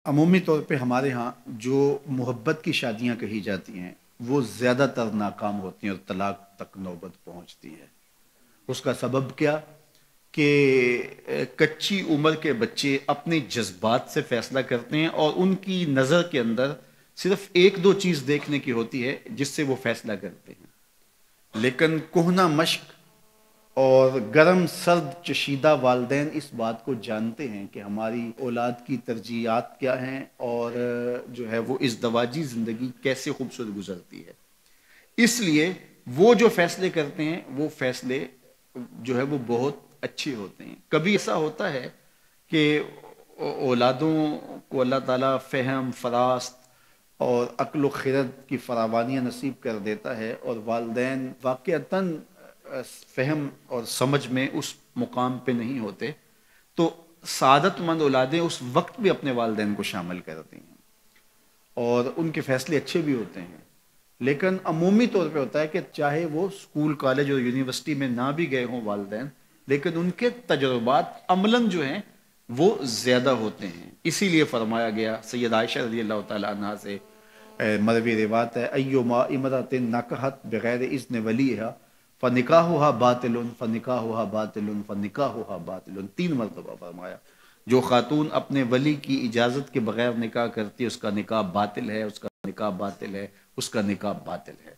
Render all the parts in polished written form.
عمومی طور پہ ہمارے ہاں جو محبت کی شادیاں کہی جاتی ہیں وہ زیادہ تر ناکام ہوتی ہیں اور طلاق تک نوبت پہنچتی ہے۔ اس کا سبب کیا کہ کچی عمر کے بچے اپنے جذبات سے فیصلہ کرتے ہیں اور ان کی نظر کے اندر صرف ایک دو چیز دیکھنے کی ہوتی ہے جس سے وہ فیصلہ کرتے ہیں، لیکن کہنہ مشق اور گرم سرد چشیدہ والدین اس بات کو جانتے ہیں کہ ہماری اولاد کی ترجیحات کیا ہیں اور جو ہے وہ ازدواجی زندگی کیسے خوبصورت گزرتی ہے۔ اس لیے وہ جو فیصلے کرتے ہیں وہ فیصلے جو ہے وہ بہت اچھے ہوتے ہیں۔ کبھی ایسا ہوتا ہے کہ اولادوں کو اللہ تعالیٰ فہم، فراست اور عقل و خرد کی فراوانیاں نصیب کر دیتا ہے اور والدین واقعتاً فہم اور سمجھ میں اس مقام پہ نہیں ہوتے، تو سعادت مند اولادیں اس وقت بھی اپنے والدین کو شامل کرتی ہیں اور ان کے فیصلے اچھے بھی ہوتے ہیں۔ لیکن عمومی طور پہ ہوتا ہے کہ چاہے وہ اسکول، کالج اور یونیورسٹی میں نہ بھی گئے ہوں والدین، لیکن ان کے تجربات عملاً جو ہیں وہ زیادہ ہوتے ہیں۔ اسی لیے فرمایا گیا سید عائشہ رضی اللہ تعالیٰ عنہ سے مروی روایت ہے، ایما امرأۃ نکحت بغیر اذن ولیہا فنکاحها باطل فنکاحها باطل فنکاحها باطل، 3 مرتبہ فرمایا جو خاتون اپنے ولی کی اجازت کے بغیر نکاح کرتی ہے اس کا نکاح باطل ہے، اس کا نکاح باطل ہے، اس کا نکاح باطل ہے۔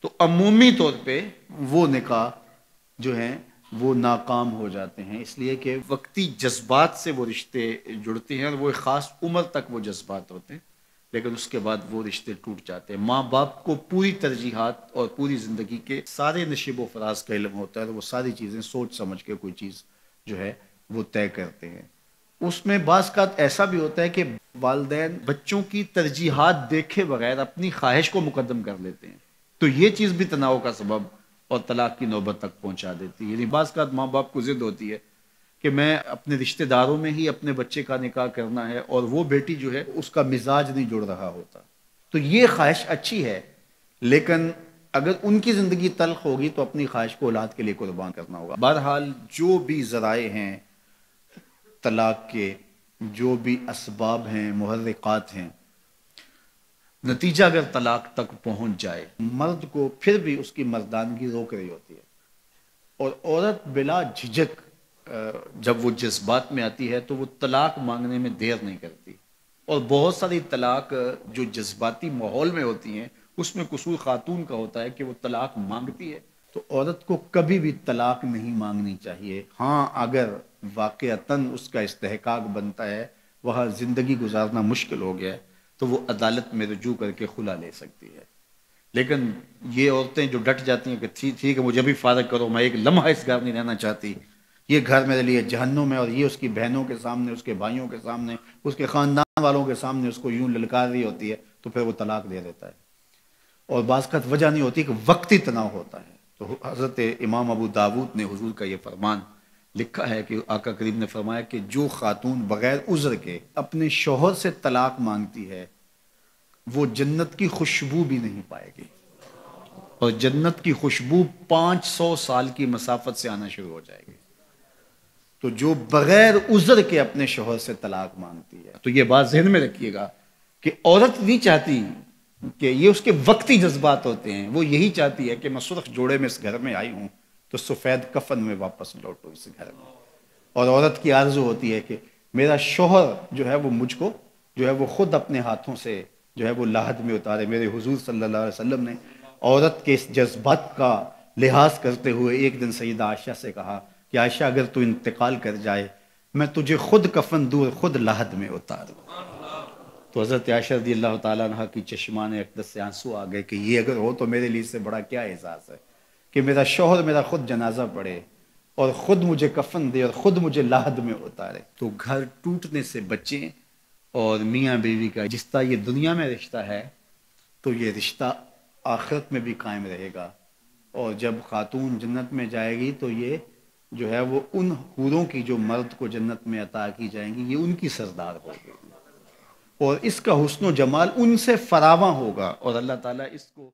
تو عمومی طور پہ وہ نکاح جو ہیں وہ ناکام ہو جاتے ہیں، اس لیے کہ وقتی جذبات سے وہ رشتے جڑتے ہیں اور وہ ایک خاص عمر تک وہ جذبات ہوتے ہیں، لیکن اس کے بعد وہ رشتے ٹوٹ جاتے ہیں۔ ماں باپ کو پوری ترجیحات اور پوری زندگی کے سارے نشیب و فراز کا علم ہوتا ہے اور وہ ساری چیزیں سوچ سمجھ کے کوئی چیز جو ہے وہ طے کرتے ہیں۔ اس میں بعض اوقات ایسا بھی ہوتا ہے کہ والدین بچوں کی ترجیحات دیکھے بغیر اپنی خواہش کو مقدم کر لیتے ہیں، تو یہ چیز بھی تناؤ کا سبب اور طلاق کی نوبت تک پہنچا دیتی ہے۔ یعنی بعض اوقات ماں باپ کو ضد ہوتی ہے کہ میں اپنے رشتہ داروں میں ہی اپنے بچے کا نکاح کرنا ہے اور وہ بیٹی جو ہے اس کا مزاج نہیں جڑ رہا ہوتا، تو یہ خواہش اچھی ہے، لیکن اگر ان کی زندگی تلخ ہوگی تو اپنی خواہش کو اولاد کے لیے قربان کرنا ہوگا۔ بہرحال جو بھی ذرائع ہیں طلاق کے، جو بھی اسباب ہیں، محرکات ہیں، نتیجہ اگر طلاق تک پہنچ جائے، مرد کو پھر بھی اس کی مردانگی روک رہی ہوتی ہے اور عورت بلا جھجک جب وہ جذبات میں آتی ہے تو وہ طلاق مانگنے میں دیر نہیں کرتی، اور بہت ساری طلاق جو جذباتی ماحول میں ہوتی ہیں اس میں قصور خاتون کا ہوتا ہے کہ وہ طلاق مانگتی ہے۔ تو عورت کو کبھی بھی طلاق نہیں مانگنی چاہیے، ہاں اگر واقعتاً اس کا استحقاق بنتا ہے، وہاں زندگی گزارنا مشکل ہو گیا ہے، تو وہ عدالت میں رجوع کر کے خلا لے سکتی ہے۔ لیکن یہ عورتیں جو ڈٹ جاتی ہیں کہ ٹھیک ہے مجھے بھی فارغ کرو، میں ایک لمحہ اس گھر نہیں رہنا چاہتی، یہ گھر میرے لیے جہنم ہے، اور یہ اس کی بہنوں کے سامنے، اس کے بھائیوں کے سامنے، اس کے خاندان والوں کے سامنے اس کو یوں للکار رہی ہوتی ہے، تو پھر وہ طلاق دے دیتا ہے، اور بعض کا وجہ نہیں ہوتی کہ وقتی تناؤ ہوتا ہے۔ تو حضرت امام ابو داود نے حضور کا یہ فرمان لکھا ہے کہ آقا کریم نے فرمایا کہ جو خاتون بغیر عذر کے اپنے شوہر سے طلاق مانگتی ہے وہ جنت کی خوشبو بھی نہیں پائے گی، اور جنت کی خوشبو 500 سال کی مسافت سے آنا شروع ہو جائے گی۔ تو جو بغیر عذر کے اپنے شوہر سے طلاق مانگتی ہے، تو یہ بات ذہن میں رکھیے گا کہ عورت نہیں چاہتی کہ یہ اس کے وقتی جذبات ہوتے ہیں، وہ یہی چاہتی ہے کہ میں سرخ جوڑے میں اس گھر میں آئی ہوں تو سفید کفن میں واپس لوٹوں اس گھر میں، اور عورت کی آرزو ہوتی ہے کہ میرا شوہر جو ہے وہ مجھ کو جو ہے وہ خود اپنے ہاتھوں سے جو ہے وہ لاحد میں اتارے۔ میرے حضور صلی اللہ علیہ وسلم نے عورت کے اس جذبات کا لحاظ کرتے ہوئے ایک دن سیدہ عائشہ سے کہا کہ عائشہ اگر تو انتقال کر جائے میں تجھے خود کفن دوں، خود لاحد میں اتاروں۔ تو حضرت عائشہ رضی اللہ تعالیٰ عنہ کی چشمان اقدس سے آنسو آ گئے کہ یہ اگر ہو تو میرے لیے اس سے بڑا کیا احساس ہے کہ میرا شوہر میرا خود جنازہ پڑھے اور خود مجھے کفن دے اور خود مجھے لاحد میں اتارے۔ تو گھر ٹوٹنے سے بچیں، اور میاں بیوی کا جس طرح یہ دنیا میں رشتہ ہے تو یہ رشتہ آخرت میں بھی قائم رہے گا، اور جب خاتون جنت میں جائے گی تو یہ جو ہے وہ ان حوروں کی جو مرد کو جنت میں عطا کی جائیں گی، یہ ان کی سردار ہوگی، اور اس کا حسن و جمال ان سے فراواں ہوگا، اور اللہ تعالیٰ اس کو